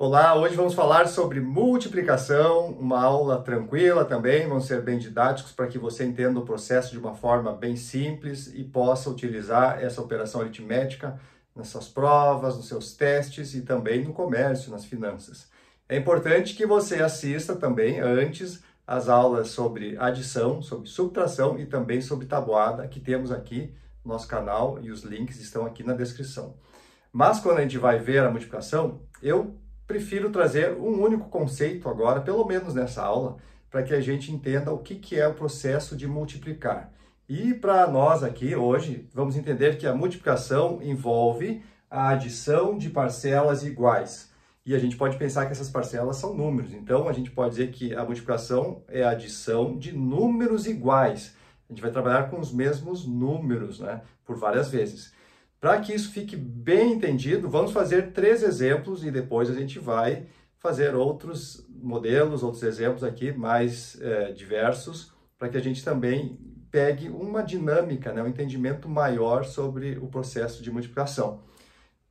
Olá, hoje vamos falar sobre multiplicação, uma aula tranquila também, vamos ser bem didáticos para que você entenda o processo de uma forma bem simples e possa utilizar essa operação aritmética nas suas provas, nos seus testes e também no comércio, nas finanças. É importante que você assista também antes as aulas sobre adição, sobre subtração e também sobre tabuada que temos aqui no nosso canal e os links estão aqui na descrição. Mas quando a gente vai ver a multiplicação, eu prefiro trazer um único conceito agora, pelo menos nessa aula, para que a gente entenda o que é o processo de multiplicar. E para nós aqui hoje, vamos entender que a multiplicação envolve a adição de parcelas iguais. E a gente pode pensar que essas parcelas são números. Então, a gente pode dizer que a multiplicação é a adição de números iguais. A gente vai trabalhar com os mesmos números, né, por várias vezes. Para que isso fique bem entendido, vamos fazer 3 exemplos e depois a gente vai fazer outros modelos, outros exemplos aqui mais diversos, para que a gente também pegue uma dinâmica, né, um entendimento maior sobre o processo de multiplicação.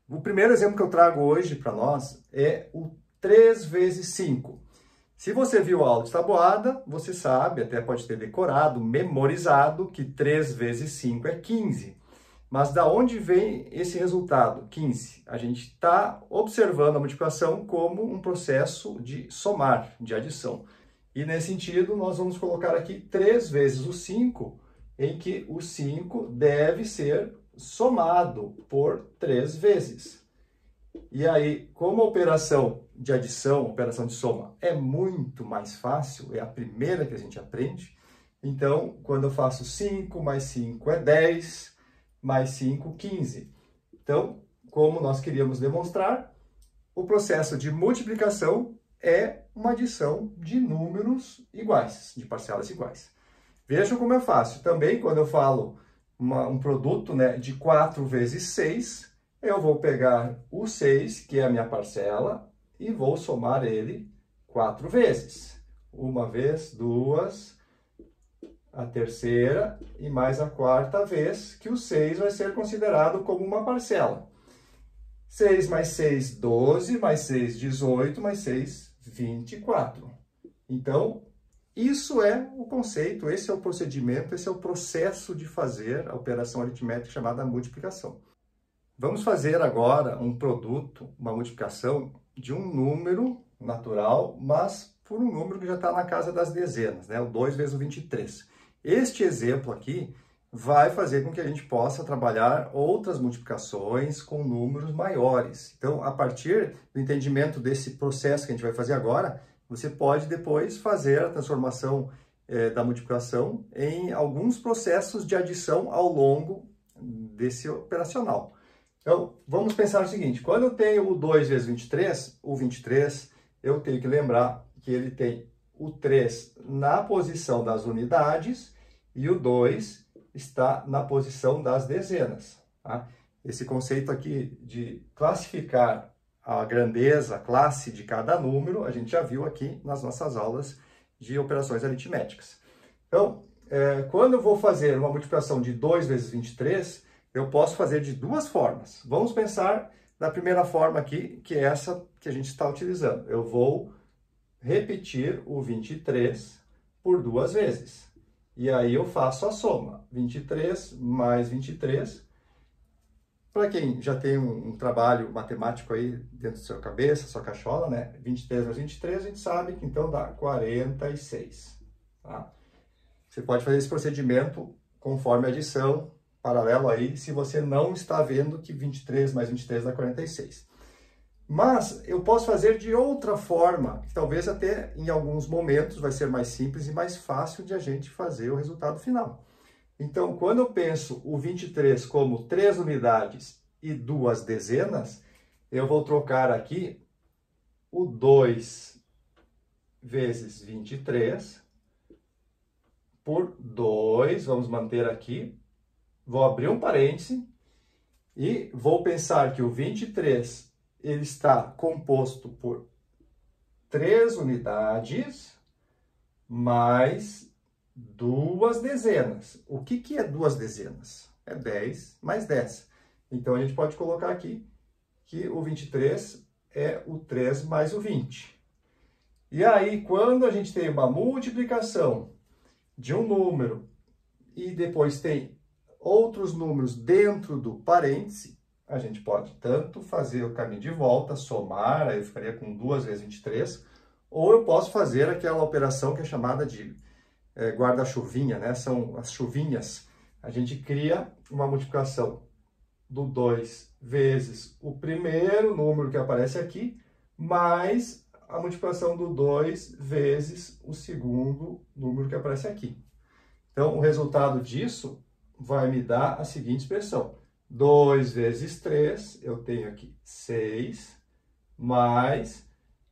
O primeiro exemplo que eu trago hoje para nós é o 3 vezes 5. Se você viu a aula de tabuada, você sabe, até pode ter decorado, memorizado, que 3 vezes 5 é 15. Mas da onde vem esse resultado, 15? A gente está observando a multiplicação como um processo de somar, de adição. E nesse sentido, nós vamos colocar aqui 3 vezes o 5, em que o 5 deve ser somado por 3 vezes. E aí, como a operação de adição, operação de soma, é muito mais fácil, é a primeira que a gente aprende, então, quando eu faço 5 mais 5 é 10, mais 5, 15. Então, como nós queríamos demonstrar, o processo de multiplicação é uma adição de números iguais, de parcelas iguais. Vejam como é fácil. Também, quando eu falo um produto, né, de 4 vezes 6, eu vou pegar o 6, que é a minha parcela, e vou somar ele 4 vezes. Uma vez, duas, a terceira e mais a quarta vez, que o 6 vai ser considerado como uma parcela. 6 mais 6, 12, mais 6, 18, mais 6, 24. Então, isso é o conceito, esse é o procedimento, esse é o processo de fazer a operação aritmética chamada multiplicação. Vamos fazer agora um produto, uma multiplicação de um número natural, mas por um número que já está na casa das dezenas, né? O 2 vezes o 23. Este exemplo aqui vai fazer com que a gente possa trabalhar outras multiplicações com números maiores. Então, a partir do entendimento desse processo que a gente vai fazer agora, você pode depois fazer a transformação da multiplicação em alguns processos de adição ao longo desse operacional. Então, vamos pensar o seguinte, quando eu tenho o 2 vezes 23, o 23, eu tenho que lembrar que ele tem o 3 na posição das unidades e o 2 está na posição das dezenas. Tá? Esse conceito aqui de classificar a grandeza, a classe de cada número, a gente já viu aqui nas nossas aulas de operações aritméticas. Então, quando eu vou fazer uma multiplicação de 2 vezes 23, eu posso fazer de duas formas. Vamos pensar na primeira forma aqui, que é essa que a gente está utilizando. Eu vou repetir o 23 por 2 vezes. E aí eu faço a soma. 23 mais 23. Para quem já tem um trabalho matemático aí dentro da sua cabeça, sua cachola, né? 23 mais 23, a gente sabe que então dá 46. Tá? Você pode fazer esse procedimento conforme a adição, paralelo aí, se você não está vendo que 23 mais 23 dá 46. Mas eu posso fazer de outra forma, que talvez até em alguns momentos vai ser mais simples e mais fácil de a gente fazer o resultado final. Então, quando eu penso o 23 como 3 unidades e 2 dezenas, eu vou trocar aqui o 2 vezes 23 por 2, vamos manter aqui, vou abrir um parêntese e vou pensar que o 23 ele está composto por 3 unidades mais 2 dezenas. O que é 2 dezenas? É 10 mais 10. Então, a gente pode colocar aqui que o 23 é o 3 mais o 20. E aí, quando a gente tem uma multiplicação de um número e depois tem outros números dentro do parêntese, a gente pode tanto fazer o caminho de volta, somar, aí eu ficaria com 2 vezes 23, ou eu posso fazer aquela operação que é chamada de guarda-chuvinha, né? São as chuvinhas. A gente cria uma multiplicação do 2 vezes o primeiro número que aparece aqui, mais a multiplicação do 2 vezes o segundo número que aparece aqui. Então, o resultado disso vai me dar a seguinte expressão. 2 vezes 3, eu tenho aqui 6, mais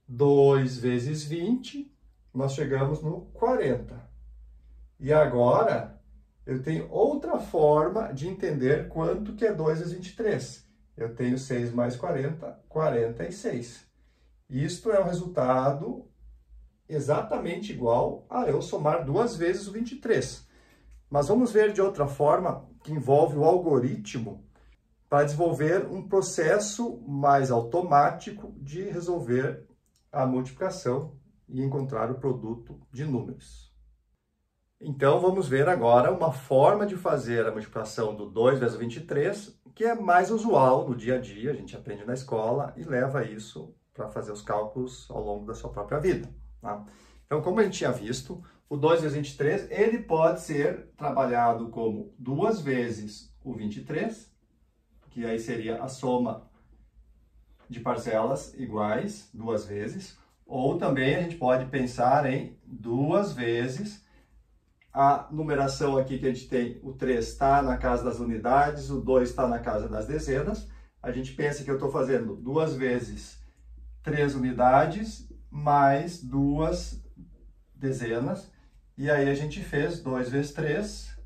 2 vezes 20, nós chegamos no 40. E agora, eu tenho outra forma de entender quanto que é 2 vezes 23. Eu tenho 6 mais 40, 46. Isto é o resultado exatamente igual a eu somar 2 vezes o 23. Mas vamos ver de outra forma, que envolve o algoritmo, para desenvolver um processo mais automático de resolver a multiplicação e encontrar o produto de números. Então, vamos ver agora uma forma de fazer a multiplicação do 2 vezes o 23, que é mais usual no dia a dia, a gente aprende na escola e leva isso para fazer os cálculos ao longo da sua própria vida. Tá? Então, como a gente tinha visto, o 2 vezes 23, ele pode ser trabalhado como 2 vezes o 23, que aí seria a soma de parcelas iguais, 2 vezes, ou também a gente pode pensar em 2 vezes a numeração aqui que a gente tem, o 3 está na casa das unidades, o 2 está na casa das dezenas. A gente pensa que eu estou fazendo 2 vezes 3 unidades mais 2 dezenas. E aí a gente fez 2 vezes 3,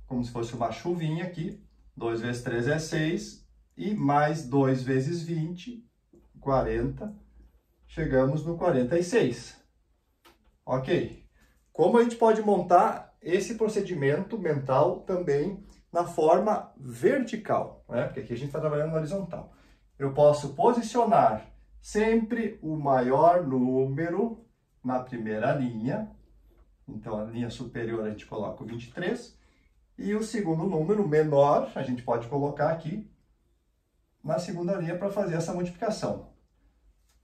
como se fosse uma chuvinha aqui. 2 vezes 3 é 6, e mais 2 vezes 20, 40. Chegamos no 46. Ok. Como a gente pode montar esse procedimento mental também na forma vertical, né? Porque aqui a gente está trabalhando na horizontal. Eu posso posicionar sempre o maior número na primeira linha. Então, a linha superior a gente coloca o 23. E o segundo número menor a gente pode colocar aqui na segunda linha para fazer essa multiplicação.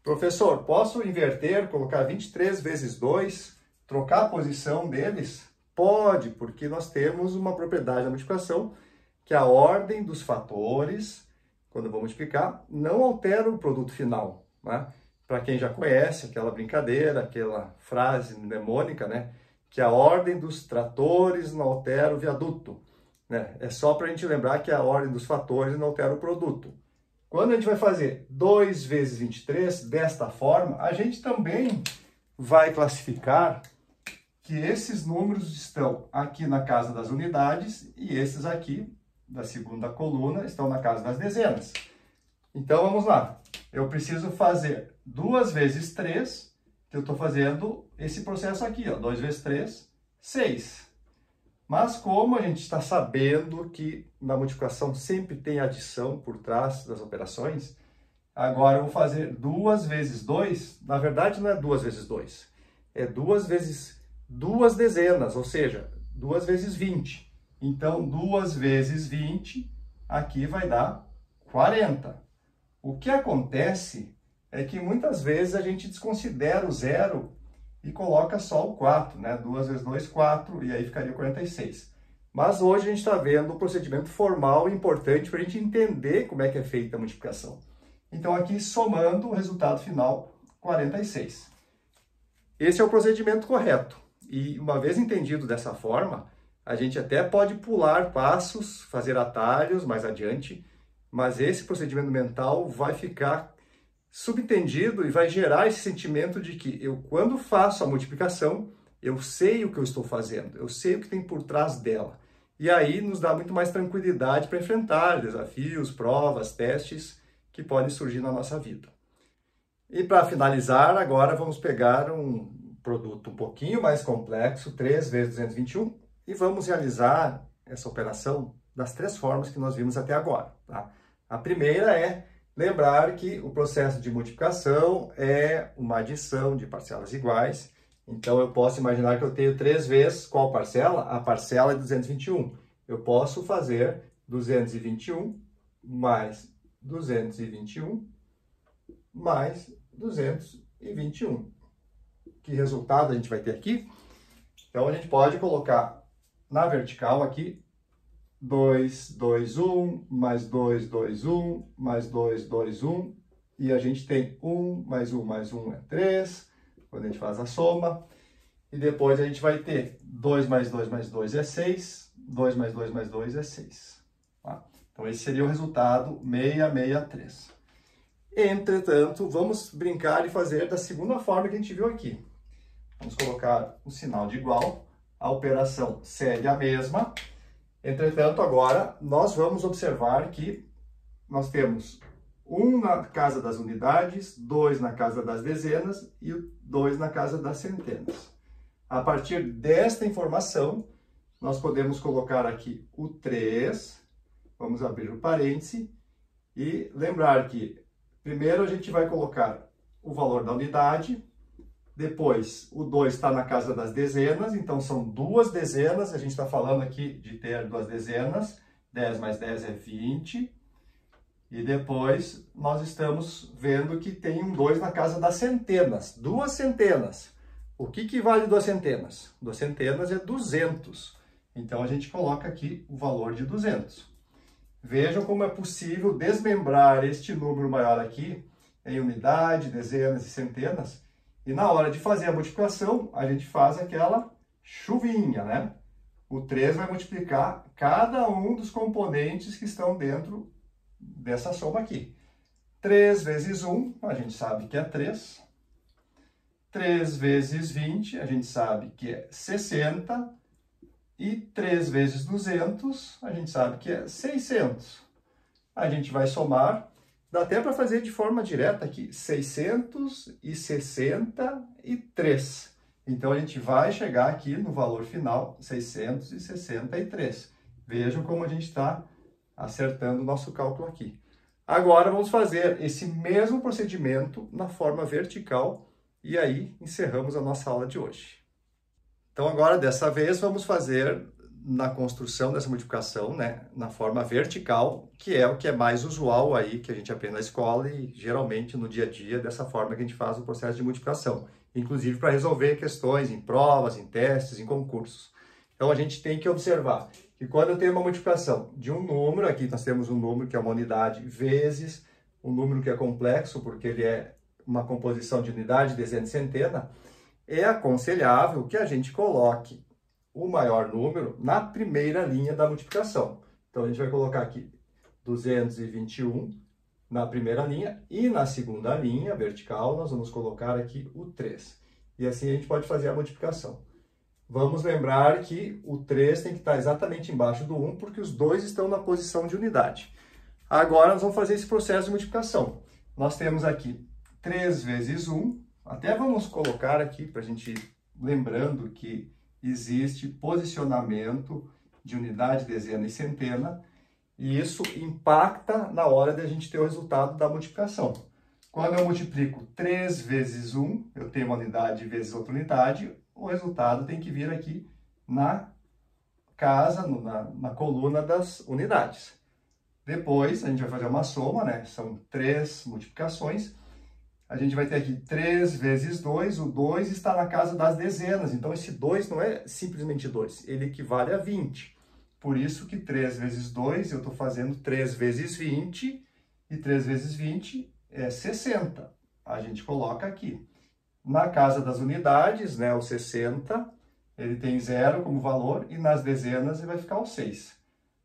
Professor, posso inverter, colocar 23 vezes 2... trocar a posição deles? Pode, porque nós temos uma propriedade da multiplicação, que a ordem dos fatores, quando eu vou multiplicar, não altera o produto final. Né? Para quem já conhece aquela brincadeira, aquela frase mnemônica, né? Que a ordem dos tratores não altera o viaduto. Né? É só para a gente lembrar que a ordem dos fatores não altera o produto. Quando a gente vai fazer 2 vezes 23 desta forma, a gente também vai classificar que esses números estão aqui na casa das unidades e esses aqui, da segunda coluna, estão na casa das dezenas. Então, vamos lá. Eu preciso fazer 2 vezes 3, que eu estou fazendo esse processo aqui, ó, 2 vezes 3, 6. Mas como a gente está sabendo que na multiplicação sempre tem adição por trás das operações, agora eu vou fazer 2 vezes 2, na verdade não é 2 vezes 2, é 2 vezes 2 dezenas, ou seja, 2 vezes 20. Então, 2 vezes 20, aqui vai dar 40. O que acontece é que muitas vezes a gente desconsidera o zero e coloca só o 4, né? 2 vezes 2, 4, e aí ficaria 46. Mas hoje a gente está vendo o procedimento formal importante para a gente entender como é que é feita a multiplicação. Então, aqui somando o resultado final, 46. Esse é o procedimento correto. E uma vez entendido dessa forma, a gente até pode pular passos, fazer atalhos mais adiante, mas esse procedimento mental vai ficar subentendido e vai gerar esse sentimento de que eu, quando faço a multiplicação, eu sei o que eu estou fazendo, eu sei o que tem por trás dela. E aí nos dá muito mais tranquilidade para enfrentar desafios, provas, testes que podem surgir na nossa vida. E para finalizar, agora vamos pegar um produto um pouquinho mais complexo, 3 vezes 221, e vamos realizar essa operação das 3 formas que nós vimos até agora. Tá? A primeira é Lembrar que o processo de multiplicação é uma adição de parcelas iguais. Então, eu posso imaginar que eu tenho 3 vezes qual parcela? A parcela é 221. Eu posso fazer 221 mais 221 mais 221. Que resultado a gente vai ter aqui? Então, a gente pode colocar na vertical aqui 2, 2, 1, mais 2, 2, 1, mais 2, 2, 1. E a gente tem 1 mais 1 mais 1 é 3, quando a gente faz a soma. E depois a gente vai ter 2 mais 2 mais 2 é 6, 2 mais 2 mais 2 é 6. Tá? Então, esse seria o resultado 663. Entretanto, vamos brincar e fazer da segunda forma que a gente viu aqui. Vamos colocar um sinal de igual, a operação segue a mesma. Entretanto, agora nós vamos observar que nós temos 1 na casa das unidades, 2 na casa das dezenas e 2 na casa das centenas. A partir desta informação, nós podemos colocar aqui o 3, vamos abrir o parêntese e lembrar que primeiro a gente vai colocar o valor da unidade, depois o 2 está na casa das dezenas, então são 2 dezenas, a gente está falando aqui de ter 2 dezenas, 10 mais 10 é 20, e depois nós estamos vendo que tem um 2 na casa das centenas, 2 centenas. O que vale 2 centenas? 2 centenas é 200, então a gente coloca aqui o valor de 200. Vejam como é possível desmembrar este número maior aqui em unidade, dezenas e centenas. E na hora de fazer a multiplicação, a gente faz aquela chuvinha, né? O 3 vai multiplicar cada um dos componentes que estão dentro dessa soma aqui. 3 vezes 1, a gente sabe que é 3. 3 vezes 20, a gente sabe que é 60. E 3 vezes 200, a gente sabe que é 600. A gente vai somar, dá até para fazer de forma direta aqui, 663. Então, a gente vai chegar aqui no valor final, 663. Vejam como a gente está acertando o nosso cálculo aqui. Agora, vamos fazer esse mesmo procedimento na forma vertical e aí encerramos a nossa aula de hoje. Então, agora, dessa vez, vamos fazer na construção dessa multiplicação, né, na forma vertical, que é o que é mais usual aí, que a gente aprende na escola e geralmente no dia a dia, dessa forma que a gente faz o processo de multiplicação, inclusive para resolver questões em provas, em testes, em concursos. Então, a gente tem que observar que quando eu tenho uma multiplicação de um número, aqui nós temos um número que é uma unidade vezes um número que é complexo, porque ele é uma composição de unidade, dezena e centena, é aconselhável que a gente coloque o maior número na primeira linha da multiplicação. Então, a gente vai colocar aqui 221 na primeira linha e na segunda linha vertical nós vamos colocar aqui o 3. E assim a gente pode fazer a multiplicação. Vamos lembrar que o 3 tem que estar exatamente embaixo do 1, porque os dois estão na posição de unidade. Agora, nós vamos fazer esse processo de multiplicação. Nós temos aqui 3 vezes 1. Até vamos colocar aqui para a gente ir lembrando que existe posicionamento de unidade, dezena e centena, e isso impacta na hora de a gente ter o resultado da multiplicação. Quando eu multiplico 3 vezes 1, eu tenho uma unidade vezes outra unidade, o resultado tem que vir aqui na casa, na coluna das unidades. Depois, a gente vai fazer uma soma, né? São 3 multiplicações. A gente vai ter aqui 3 vezes 2, o 2 está na casa das dezenas, então esse 2 não é simplesmente 2, ele equivale a 20. Por isso que 3 vezes 2, eu estou fazendo 3 vezes 20, e 3 vezes 20 é 60. A gente coloca aqui. Na casa das unidades, né, o 60, ele tem 0 como valor, e nas dezenas ele vai ficar o 6.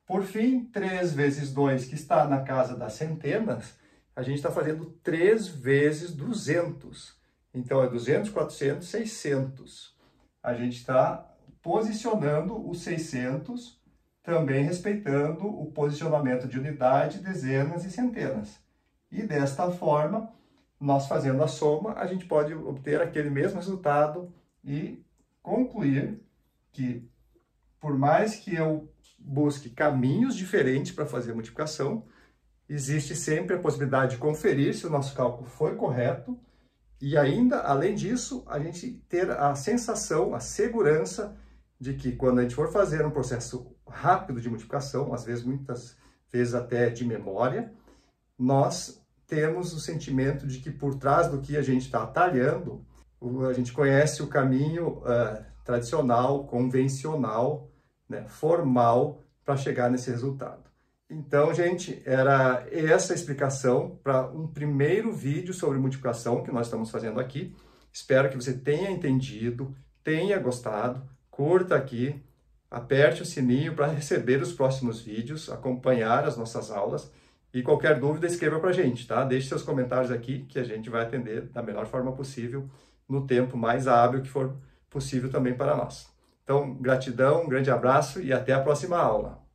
Por fim, 3 vezes 2, que está na casa das centenas, a gente está fazendo 3 vezes 200. Então, é 200, 400, 600. A gente está posicionando o 600, também respeitando o posicionamento de unidade, dezenas e centenas. E desta forma, nós fazendo a soma, a gente pode obter aquele mesmo resultado e concluir que, por mais que eu busque caminhos diferentes para fazer a multiplicação, existe sempre a possibilidade de conferir se o nosso cálculo foi correto e ainda, além disso, a gente ter a sensação, a segurança de que quando a gente for fazer um processo rápido de multiplicação, às vezes, muitas vezes até de memória, nós temos o sentimento de que por trás do que a gente está atalhando, a gente conhece o caminho tradicional, convencional, né, formal, para chegar nesse resultado. Então, gente, era essa a explicação para um primeiro vídeo sobre multiplicação que nós estamos fazendo aqui. Espero que você tenha entendido, tenha gostado, curta aqui, aperte o sininho para receber os próximos vídeos, acompanhar as nossas aulas e qualquer dúvida escreva para a gente, tá? Deixe seus comentários aqui que a gente vai atender da melhor forma possível no tempo mais hábil que for possível também para nós. Então, gratidão, um grande abraço e até a próxima aula.